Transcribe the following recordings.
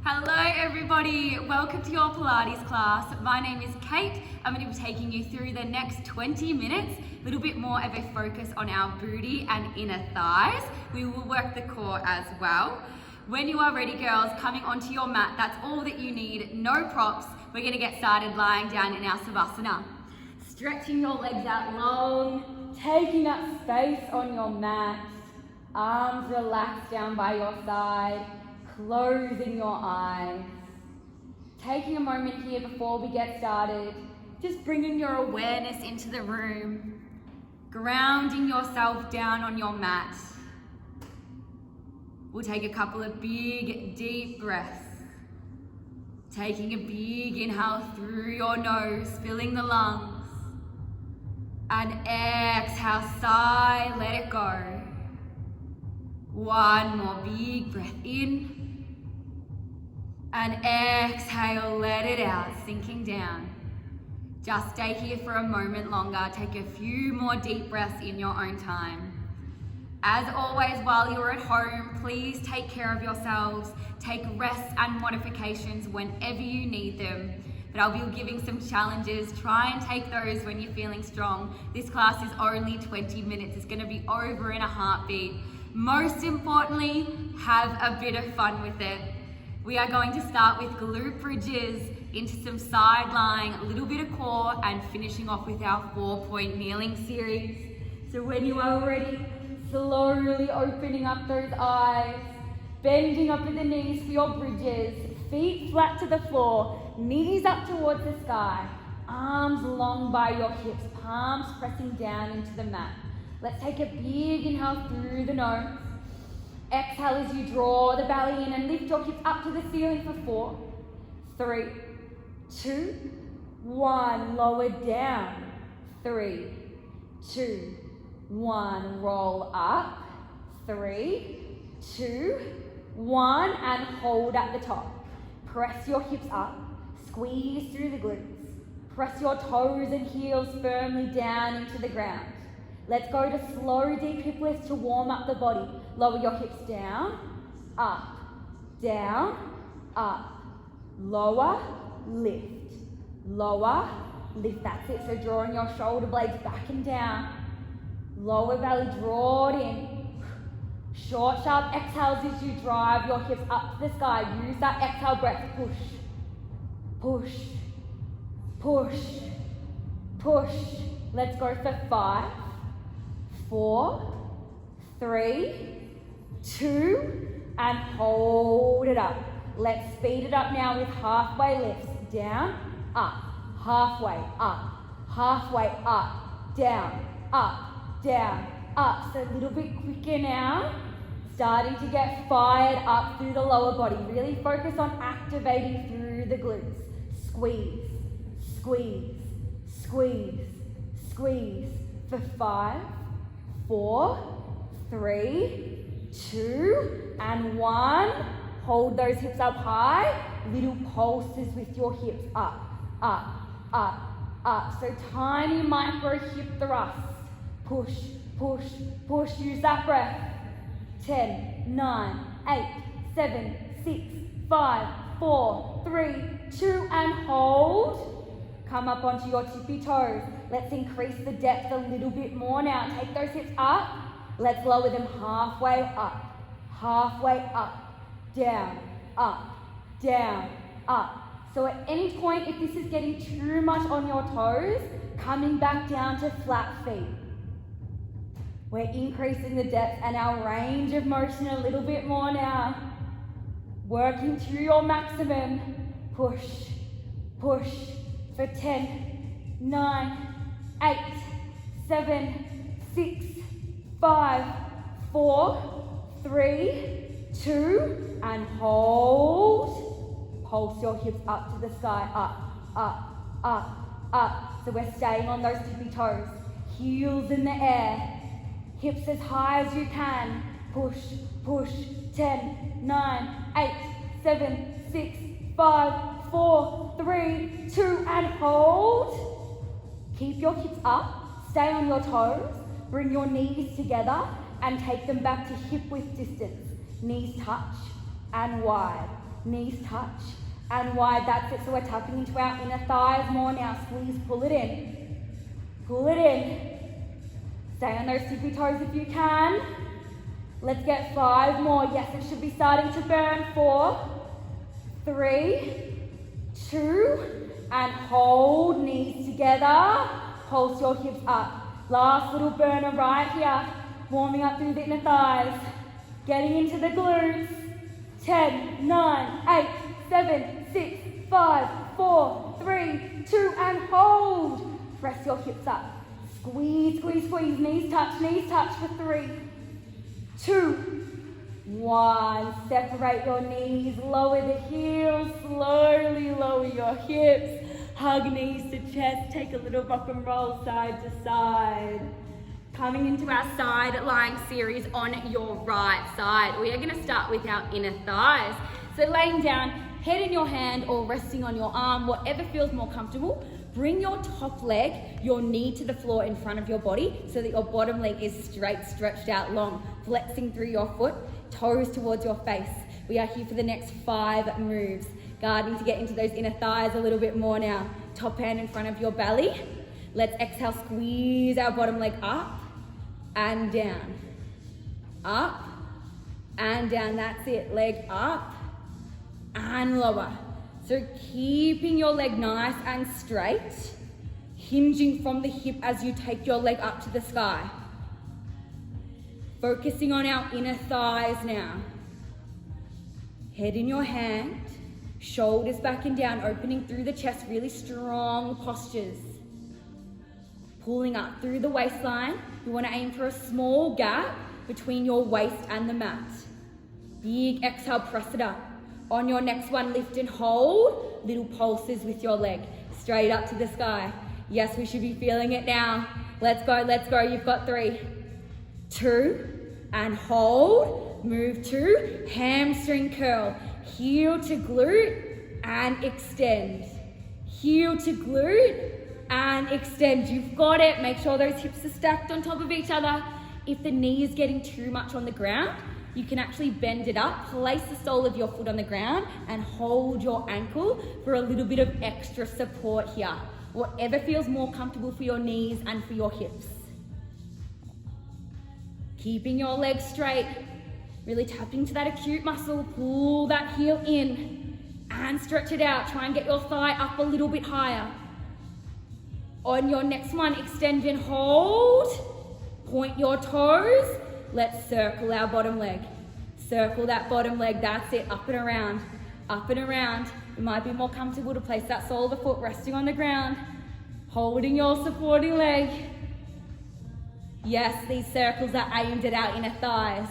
Hello everybody, welcome to your Pilates class. My name is Kate. I'm going to be taking you through the next 20 minutes, a little bit more of a focus on our booty and inner thighs. We will work the core as well. When you are ready, girls, coming onto your mat, that's all that you need, no props. We're going to get started lying down in our Savasana. Stretching your legs out long, taking up space on your mat, arms relaxed down by your side, closing your eyes. Taking a moment here before we get started, just bringing your awareness into the room, grounding yourself down on your mat. We'll take a couple of big, deep breaths. Taking a big inhale through your nose, filling the lungs. And exhale, sigh, let it go. One more big breath in. And exhale, let it out, sinking down. Just stay here for a moment longer. Take a few more deep breaths in your own time. As always, while you're at home, please take care of yourselves. Take rests and modifications whenever you need them. But I'll be giving some challenges. Try and take those when you're feeling strong. This class is only 20 minutes. It's going to be over in a heartbeat. Most importantly, have a bit of fun with it. We are going to start with glute bridges into some side lying, a little bit of core, and finishing off with our 4-point kneeling series. So when you are ready, slowly opening up those eyes, bending up at the knees for your bridges, feet flat to the floor, knees up towards the sky, arms long by your hips, palms pressing down into the mat. Let's take a big inhale through the nose. Exhale as you draw the belly in and lift your hips up to the ceiling for 4, 3, 2, 1. Lower down. 3, 2, 1. Roll up. 3, 2, 1. And hold at the top. Press your hips up. Squeeze through the glutes. Press your toes and heels firmly down into the ground. Let's go to slow, deep hip lifts to warm up the body. Lower your hips down, up, lower, lift, lower, lift. That's it. So drawing your shoulder blades back and down. Lower belly, draw it in. Short, sharp exhales as you drive your hips up to the sky. Use that exhale breath. Push, push, push, push. Let's go for 5, 4, 3, 2, and hold it up. Let's speed it up now with halfway lifts. Down, up, halfway, up, down, up. So a little bit quicker now. Starting to get fired up through the lower body. Really focus on activating through the glutes. Squeeze, squeeze, squeeze, squeeze. For 5, 4, 3, 2, and 1. Hold those hips up high. Little pulses with your hips. Up, up, up, up. So tiny micro hip thrusts. Push, push, push. Use that breath. 10, 9, 8, 7, 6, 5, 4, 3, 2, and hold. Come up onto your tippy toes. Let's increase the depth a little bit more now. Take those hips up. Let's lower them halfway up, down, up. So at any point, if this is getting too much on your toes, coming back down to flat feet. We're increasing the depth and our range of motion a little bit more now. Working to your maximum. Push, push for 10, 9, 8, 7, 6, 5, 4, 3, 2, and hold. Pulse your hips up to the sky. Up. So we're staying on those tippy toes. Heels in the air. Hips as high as you can. Push, push. 10, 9, 8, 7, 6, 5, 4, 3, 2, and hold. Keep your hips up. Stay on your toes. Bring your knees together and take them back to hip width distance. Knees touch and wide. knees touch and wide, that's it. So we're tapping into our inner thighs more now. Squeeze, pull it in. Pull it in. Stay on those tippy toes if you can. Let's get 5 more. Yes, it should be starting to burn. 4, 3, 2, and hold, knees together. Pulse your hips up. Last little burner right here. Warming up through the inner thighs. Getting into the glutes. 10, 9, 8, 7, 6, 5, 4, 3, 2, and hold. Press your hips up. Squeeze, squeeze, squeeze. Knees touch for 3, 2, 1. Separate your knees, lower the heels, slowly lower your hips. Hug knees to chest, take a little rock and roll side to side. Coming into our side lying series on your right side. We are going to start with our inner thighs. So laying down, head in your hand or resting on your arm, whatever feels more comfortable. Bring your top leg, your knee to the floor in front of your body so that your bottom leg is straight, stretched out long, flexing through your foot, toes towards your face. We are here for the next 5 moves. Starting to get into those inner thighs a little bit more now. Top hand in front of your belly. Let's exhale, squeeze our bottom leg up and down. Up and down, that's it. Leg up and lower. So keeping your leg nice and straight, hinging from the hip as you take your leg up to the sky. Focusing on our inner thighs now. Head in your hand, shoulders back and down, opening through the chest, really strong postures. Pulling up through the waistline. You want to aim for a small gap between your waist and the mat. Big exhale, press it up. On your next one, lift and hold. Little pulses with your leg. Straight up to the sky. Yes, we should be feeling it now. Let's go, let's go. You've got 3, 2, and hold. Move 2, hamstring curl. Heel to glute and extend. Heel to glute and extend. You've got it. Make sure those hips are stacked on top of each other. If the knee is getting too much on the ground, you can actually bend it up, place the sole of your foot on the ground and hold your ankle for a little bit of extra support here. Whatever feels more comfortable for your knees and for your hips. Keeping your legs straight, really tapping to that acute muscle, pull that heel in and stretch it out. Try and get your thigh up a little bit higher. On your next one, extend and hold, point your toes. Let's circle our bottom leg. Circle that bottom leg, that's it, up and around, up and around. It might be more comfortable to place that sole of the foot resting on the ground, holding your supporting leg. Yes, these circles are aimed at our inner thighs.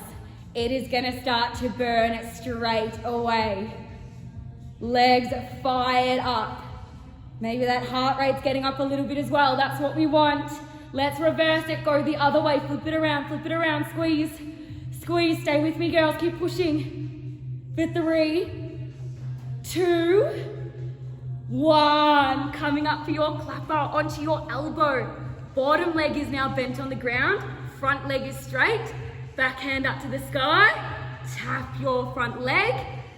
It is gonna start to burn straight away. Legs fired up. Maybe that heart rate's getting up a little bit as well, that's what we want. Let's reverse it, go the other way, flip it around, squeeze. Squeeze, stay with me girls, keep pushing. For 3, 2, 1. Coming up for your clapper onto your elbow. Bottom leg is now bent on the ground, front leg is straight, back hand up to the sky. Tap your front leg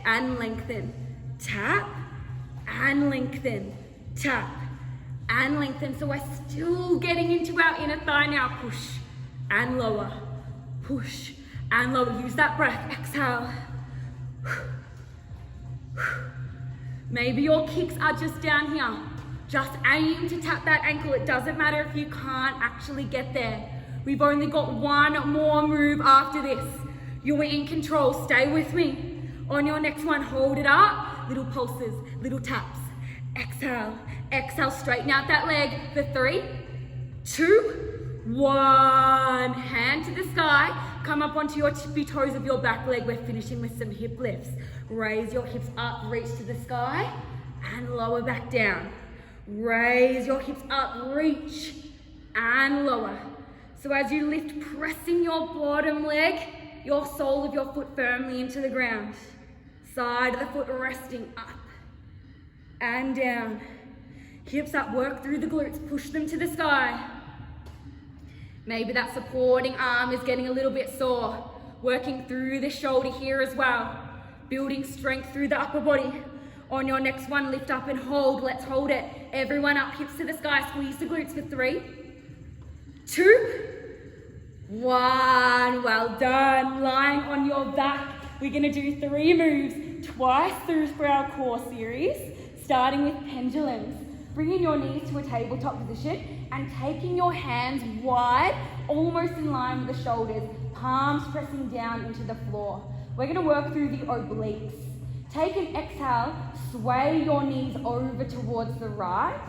and lengthen. Tap and lengthen. Tap and lengthen. So we're still getting into our inner thigh now. Push and lower. Push and lower. Use that breath. Exhale. Maybe your kicks are just down here. Just aim to tap that ankle. It doesn't matter if you can't actually get there. We've only got 1 more move after this. You are in control. Stay with me. On your next one, hold it up. Little pulses, little taps. Exhale. Exhale, straighten out that leg for 3, 2, 1. Hand to the sky. Come up onto your tippy toes of your back leg. We're finishing with some hip lifts. Raise your hips up, reach to the sky, and lower back down. Raise your hips up, reach, and lower. So as you lift, pressing your bottom leg, your sole of your foot firmly into the ground. Side of the foot resting up and down. Hips up, work through the glutes, push them to the sky. Maybe that supporting arm is getting a little bit sore. Working through the shoulder here as well. building strength through the upper body. On your next one, lift up and hold. Let's hold it. Everyone up, hips to the sky. Squeeze the glutes for 3, 2, 1. Well done. Lying on your back. We're going to do 3 moves twice through for our core series, starting with pendulums. Bringing your knees to a tabletop position and taking your hands wide, almost in line with the shoulders, palms pressing down into the floor. We're going to work through the obliques. Take an exhale, sway your knees over towards the right,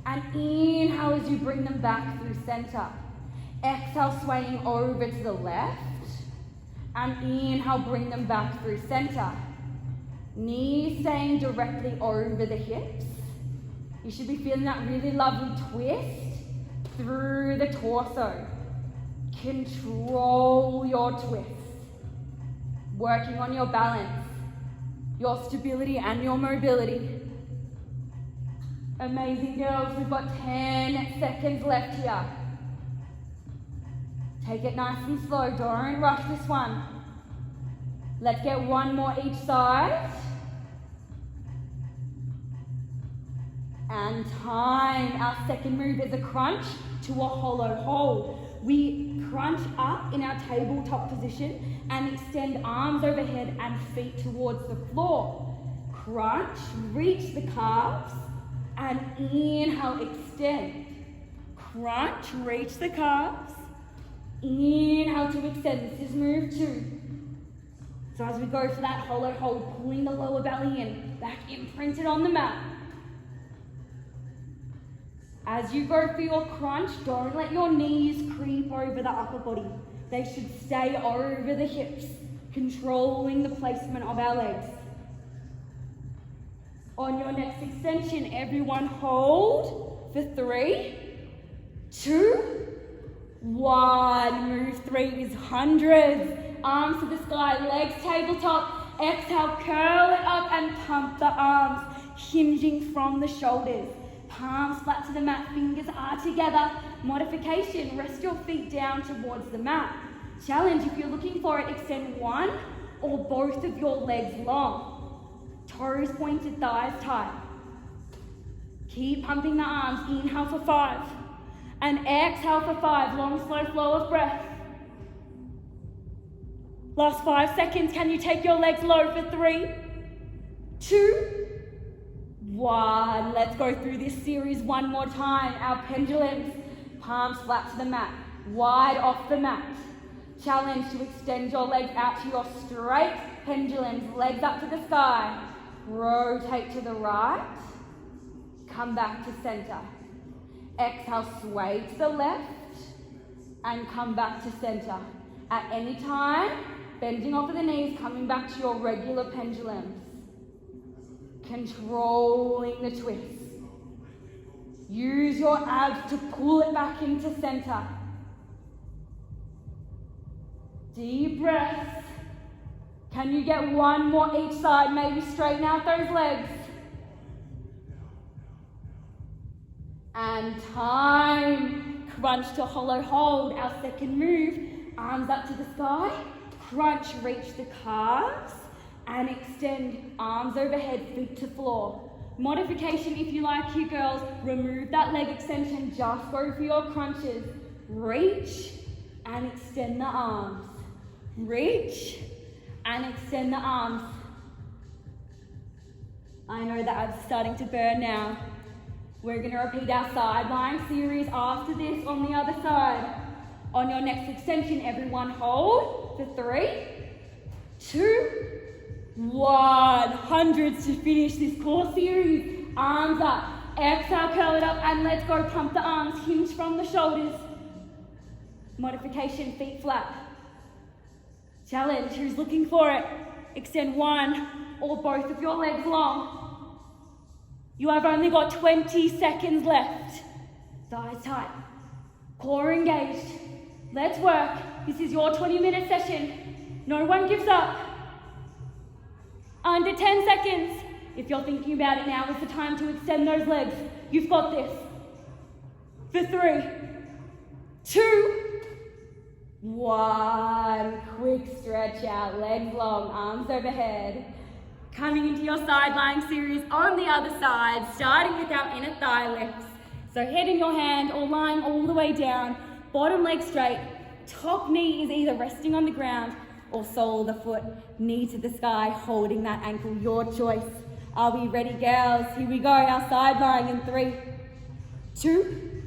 and inhale as you bring them back through center. Exhale, swaying over to the left, and inhale, bring them back through center. Knees staying directly over the hips. You should be feeling that really lovely twist through the torso. Control your twist. Working on your balance, your stability and your mobility. Amazing, girls. We've got 10 seconds left here. Take it nice and slow. Don't rush this one. Let's get 1 more each side. And time. Our second move is a crunch to a hollow hold. We crunch up in our tabletop position and extend arms overhead and feet towards the floor. Crunch, reach the calves, and inhale, extend. Crunch, reach the calves, inhale to extend. This is move 2. So as we go for that hollow hold, pulling the lower belly in, back imprinted on the mat. As you go for your crunch, don't let your knees creep over the upper body. They should stay over the hips, controlling the placement of our legs. On your next extension, everyone hold for 3, 2, 1. Move 3 is hundreds. Arms to the sky, legs tabletop. Exhale, curl it up and pump the arms, hinging from the shoulders. Palms flat to the mat, fingers are together. Modification, rest your feet down towards the mat. Challenge, if you're looking for it, extend one or both of your legs long. Toes pointed, thighs tight. Keep pumping the arms. Inhale for 5. And exhale for 5. Long, slow flow of breath. Last 5 seconds. Can you take your legs low for 3, 2, 1. Let's go through this series one more time. Our pendulums, palms flat to the mat, wide off the mat. Challenge to extend your legs out to your straight pendulums, legs up to the sky. Rotate to the right, come back to center. Exhale, sway to the left, and come back to center. At any time, bending off of the knees, coming back to your regular pendulums. Controlling the twist. Use your abs to pull it back into center. Deep breaths. Can you get 1 more each side? Maybe straighten out those legs. And time. Crunch to hollow hold. Our second move. Arms up to the sky. Crunch, reach the calves. And extend arms overhead, feet to floor. Modification, if you like, you girls, remove that leg extension, just go for your crunches. Reach and extend the arms. Reach and extend the arms. I know the abs are starting to burn now. We're going to repeat our side lying series after this on the other side. On your next extension, everyone hold for 3, 2, 1. Hundreds to finish this core series. Arms up. Exhale, curl it up, and let's go. Pump the arms, hinge from the shoulders. Modification, feet flat. Challenge, who's looking for it? Extend 1 or both of your legs long. You have only got 20 seconds left. Thighs tight. Core engaged. Let's work. This is your 20-minute session. No one gives up. Under 10 seconds. If you're thinking about it, now is the time to extend those legs. You've got this. For 3, 2, 1, quick stretch out, legs long, arms overhead. Coming into your side lying series on the other side, starting with our inner thigh lifts. So head in your hand or lying all the way down, bottom leg straight, top knee is either resting on the ground or sole of the foot, knee to the sky, holding that ankle, your choice. Are we ready, girls? Here we go, our side lying in 3, 2,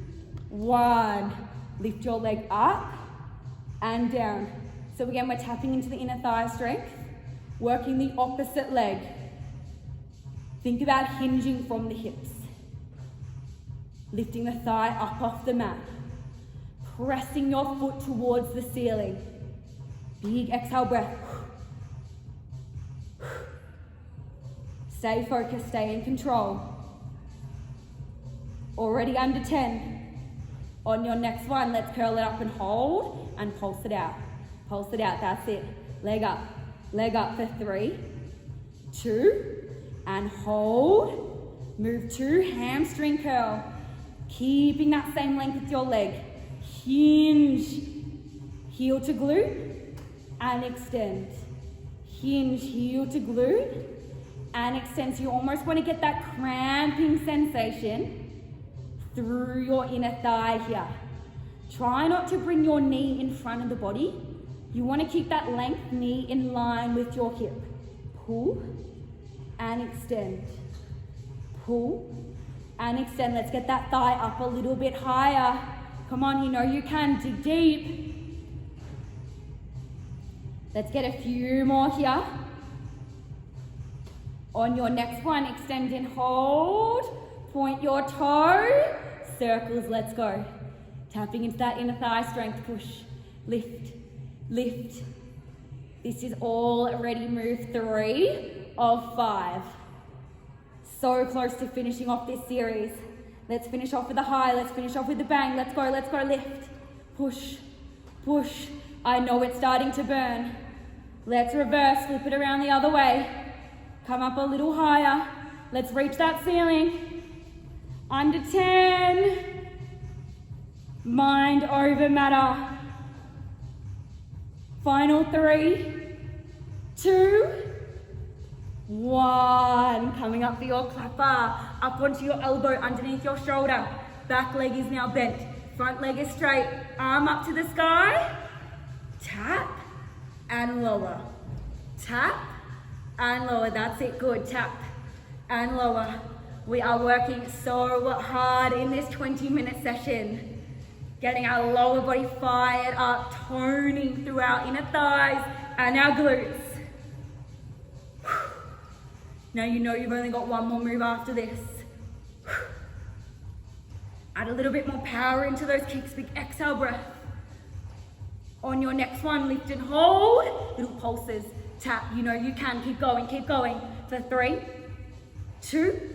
1. Lift your leg up and down. So again, we're tapping into the inner thigh strength, working the opposite leg. Think about hinging from the hips. Lifting the thigh up off the mat. Pressing your foot towards the ceiling. Big exhale breath. Stay focused, stay in control. Already under 10. On your next one, let's curl it up and hold and pulse it out. Pulse it out, that's it. Leg up for 3, 2, and hold. Move 2, hamstring curl. Keeping that same length with your leg. Hinge, heel to glute, and extend. Hinge, heel to glute, and extend. So you almost want to get that cramping sensation through your inner thigh here. Try not to bring your knee in front of the body. You want to keep that length knee in line with your hip. Pull and extend. Pull and extend. Let's get that thigh up a little bit higher. Come on, you know you can. Dig deep. Let's get a few more here. On your next one, extend and hold. Point your toe. Circles, let's go. Tapping into that inner thigh strength. Push, lift, lift. This is already move 3 of 5. So close to finishing off this series. Let's finish off with a high, let's finish off with a bang. Let's go, lift. Push, push. I know it's starting to burn. Let's reverse, flip it around the other way. Come up a little higher. Let's reach that ceiling. Under 10. Mind over matter. Final 3, 2, 1. Coming up for your clapper. Up onto your elbow, underneath your shoulder. Back leg is now bent. Front leg is straight. Arm up to the sky. Tap and lower. Tap and lower. That's it. Good. Tap and lower. We are working so hard in this 20-minute session. Getting our lower body fired up, toning through our inner thighs and our glutes. Now you know you've only got one more move after this. Add a little bit more power into those kicks, big exhale breath. On your next one, lift and hold. Little pulses, tap, you know you can, keep going. For 3, 2,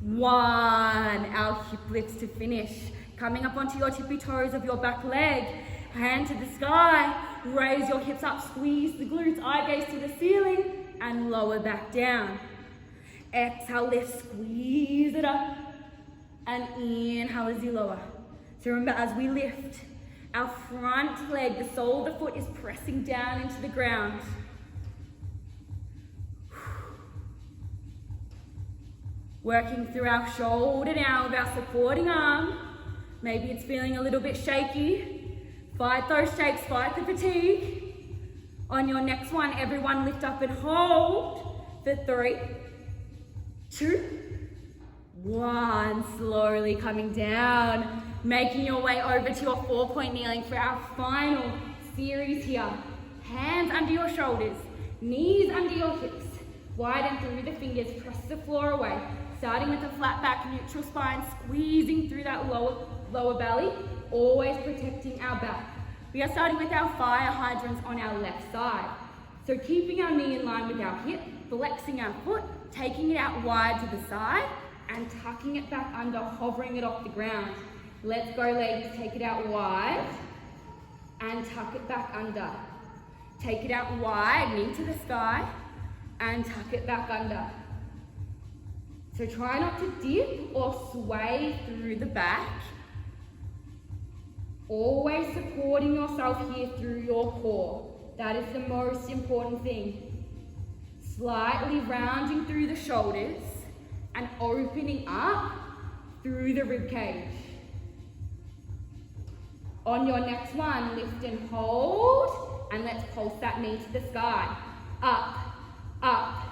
1. Our hip lifts to finish. Coming up onto your tippy toes of your back leg. Hand to the sky. Raise your hips up, squeeze the glutes, eye gaze to the ceiling. And lower back down. Exhale, lift, squeeze it up. And inhale as you lower. So remember, as we lift, our front leg, the sole of the foot is pressing down into the ground. Working through our shoulder now with our supporting arm. Maybe it's feeling a little bit shaky. Fight those shakes, fight the fatigue. On your next one, everyone lift up and hold for 3, 2, 1. Slowly coming down, making your way over to your 4-point kneeling for our final series here. Hands under your shoulders, knees under your hips. Widen through the fingers, press the floor away. Starting with a flat back, neutral spine, squeezing through that lower belly, always protecting our back. We are starting with our fire hydrants on our left side. So keeping our knee in line with our hip, flexing our foot, taking it out wide to the side, and tucking it back under, hovering it off the ground. Let's go, ladies. Take it out wide, and tuck it back under. Take it out wide, knee to the sky, and tuck it back under. So try not to dip or sway through the back. Always supporting yourself here through your core. That is the most important thing. Slightly rounding through the shoulders and opening up through the rib cage. On your next one, lift and hold, and let's pulse that knee to the sky. Up, up,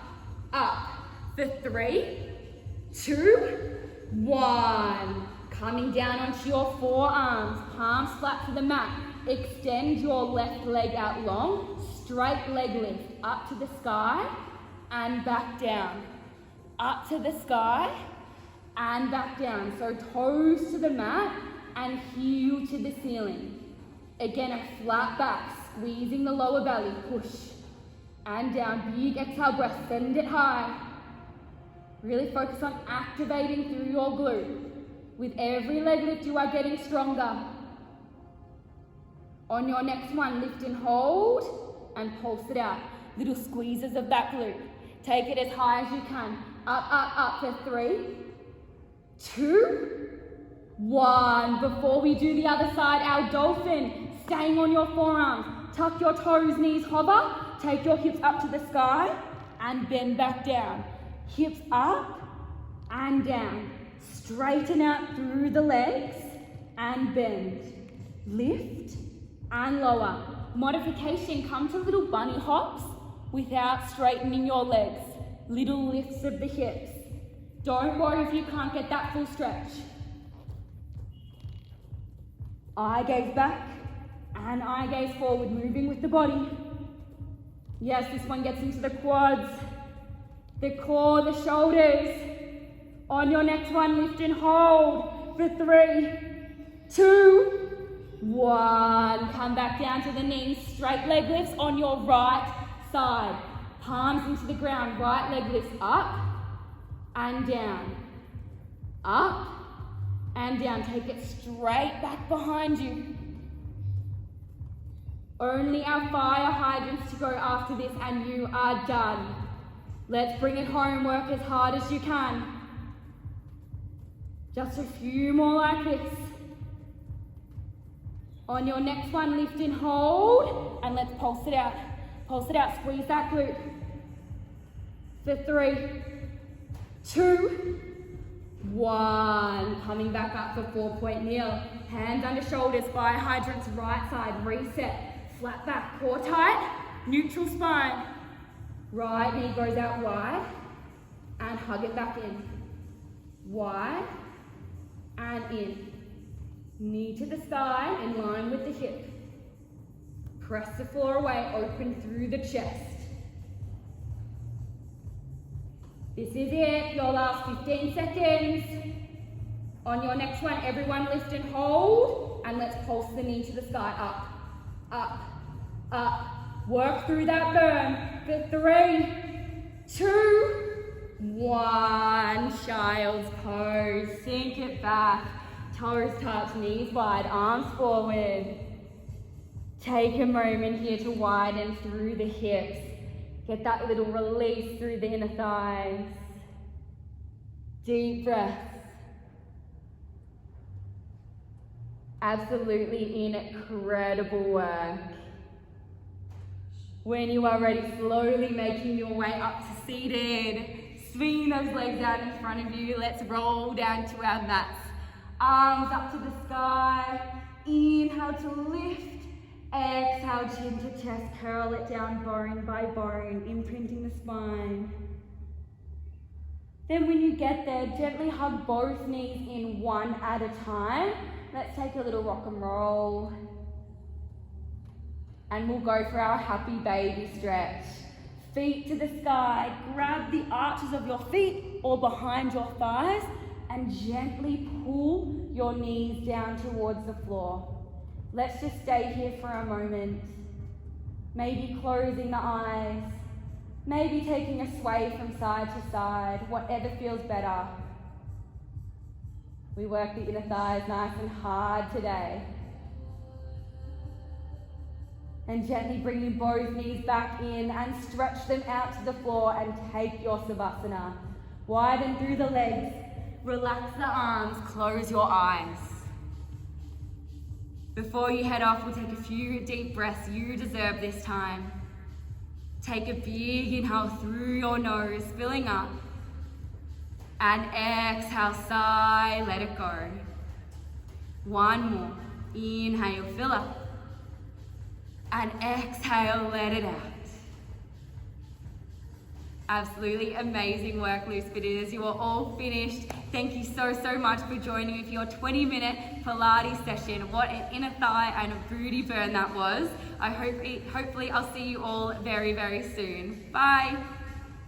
up. For 3, 2, 1. Coming down onto your forearms, palms flat to the mat. Extend your left leg out long, straight leg lift, up to the sky and back down. Up to the sky and back down. So toes to the mat and heel to the ceiling. Again, a flat back, squeezing the lower belly, push and down. Big exhale breath, send it high. Really focus on activating through your glute. With every leg lift, you are getting stronger. On your next one, lift and hold and pulse it out. Little squeezes of that glute. Take it as high as you can. Up, up, up for 3, 2, 1. Before we do the other side, our dolphin, staying on your forearms. Tuck your toes, knees hover. Take your hips up to the sky and bend back down. Hips up and down. Straighten out through the legs and bend. Lift and lower. Modification, come to little bunny hops without straightening your legs. Little lifts of the hips. Don't worry if you can't get that full stretch. Eye gaze back and eye gaze forward, moving with the body. Yes, this one gets into the quads, the core, the shoulders. On your next one, lift and hold for 3, 2, 1. Come back down to the knees. Straight leg lifts on your right side. Palms into the ground. Right leg lifts up and down. Up and down. Take it straight back behind you. Only our fire hydrants to go after this and you are done. Let's bring it home. Work as hard as you can. Just a few more like this. On your next one, lift and hold, and let's pulse it out. Pulse it out, squeeze that glute. For 3, 2, 1. Coming back up for 4-point kneel. Hands under shoulders, fire hydrants, right side, reset. Flat back, core tight, neutral spine. Right knee goes out wide, and hug it back in. Wide, and in. Knee to the sky, in line with the hip. Press the floor away, open through the chest. This is it, your last 15 seconds. On your next one, everyone lift and hold, and let's pulse the knee to the sky, up, up, up. Work through that burn for 3, 2, 1. Child's pose, sink it back. Toes touch, knees wide, arms forward. Take a moment here to widen through the hips. Get that little release through the inner thighs. Deep breaths. Absolutely incredible work. When you are ready, slowly making your way up to seated. Swing those legs out in front of you. Let's roll down to our mats. Arms up to the sky. Inhale to lift. Exhale, chin to chest. Curl it down bone by bone, imprinting the spine. Then when you get there, gently hug both knees in one at a time. Let's take a little rock and roll. And we'll go for our happy baby stretch. Feet to the sky. Grab the arches of your feet or behind your thighs and gently pull your knees down towards the floor. Let's just stay here for a moment. Maybe closing the eyes. Maybe taking a sway from side to side, whatever feels better. We work the inner thighs nice and hard today. And gently bringing both knees back in and stretch them out to the floor and take your Savasana. Widen through the legs, relax the arms, close your eyes. Before you head off, we'll take a few deep breaths. You deserve this time. Take a big inhale through your nose, filling up. And exhale, sigh, let it go. One more. Inhale, fill up. And exhale, let it out. Absolutely amazing work, loose fitters. You are all finished. Thank you so much for joining me for your 20-minute Pilates session. What an inner thigh and a booty burn that was. Hopefully I'll see you all very soon. Bye.